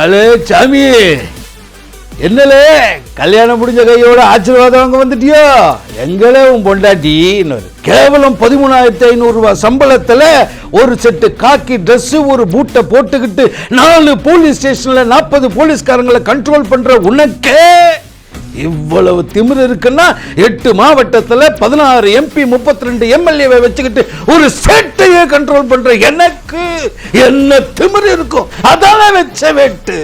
அலே சாமி, என்னலே கல்யாணம் முடிஞ்ச கையோட ஆசீர்வாதம் வாங்க வந்துட்டியோ? எங்களே உன் பொண்டாட்டி கேவலம் 13,500 ரூபாய் சம்பளத்துல ஒரு செட்டு காக்கி ட்ரெஸ், ஒரு பூட்டை போட்டுக்கிட்டு 4 போலீஸ் ஸ்டேஷன்ல 40 போலீஸ்காரங்களை கண்ட்ரோல் பண்ற உனக்கே இவ்வளவு திமிரு இருக்குன்னா 8 மாவட்டத்துல 16 MP 32 MLA வச்சுக்கிட்டு ஒரு சேட்டையே கண்ட்ரோல் பண்ற எனக்கு என்ன திமிரு இருக்கும்? அதான வெச்ச வெட்டு.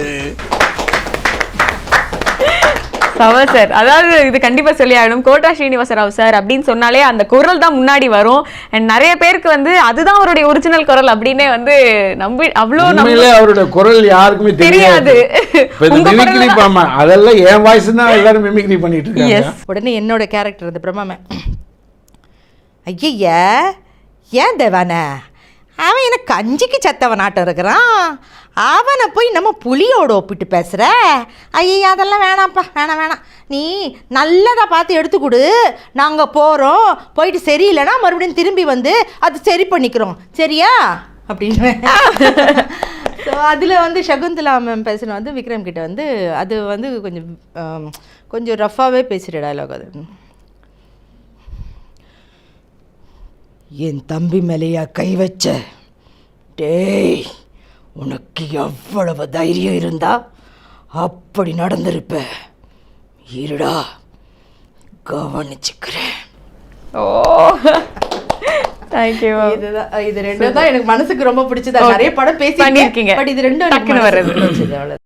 சார், அதாவது இது கண்டிப்பா சொல்லி ஆகணும். கோட்டா ஸ்ரீனிவாச ராவ் சார் அப்படின்னு சொன்னாலே அந்த குரல் தான் முன்னாடி வரும். நிறைய பேருக்கு வந்து அதுதான் அவருடைய ஒரிஜினல் குரல் அப்படின்னே வந்து நம்பி அவருடைய குரல் யாருக்குமே தெரியாது. அதெல்லாம் என் வாய்ஸ் தான் எல்லாரும் மிமிக்ரி பண்ணிட்டு இருக்காங்க. உடனே என்னோட கேரக்டர் அந்த பிரம்மா ஐயா ஏன் தேவானே அவன் எனக்கு கஞ்சிக்கு சத்தவன் ஆட்டம் இருக்கிறான், அவனை போய் நம்ம புலியோட ஒப்பிட்டு பேசுகிற. ஐயா அதெல்லாம் வேணாம்ப்பா, வேணாம், நீ நல்லதாக பார்த்து எடுத்துக்கொடு, நாங்கள் போகிறோம், போயிட்டு சரியில்லைன்னா மறுபடியும் திரும்பி வந்து அது சரி பண்ணிக்கிறோம், சரியா அப்படின்னு. ஸோ அதில் வந்து சகுந்தலா மேம் பேசுன வந்து விக்ரம் கிட்ட வந்து அது வந்து கொஞ்சம் ரஃபாகவே பேசுகிற டயலாக் அது. என் தம்பி மேலேயா கை வச்ச? டேய், உனக்கு எவ்வளவு தைரியம் இருந்தா அப்படி நடந்திருப்ப. இருடா, கவனிச்சுக்கிறேன். ஓ தேங்க்யூ. இது ரெண்டும் தான் எனக்கு மனசுக்கு ரொம்ப பிடிச்சதா. நிறைய படம் பேசி பண்ணியிருக்கீங்க, பட் இது ரெண்டும் டக்குன்னு வருது.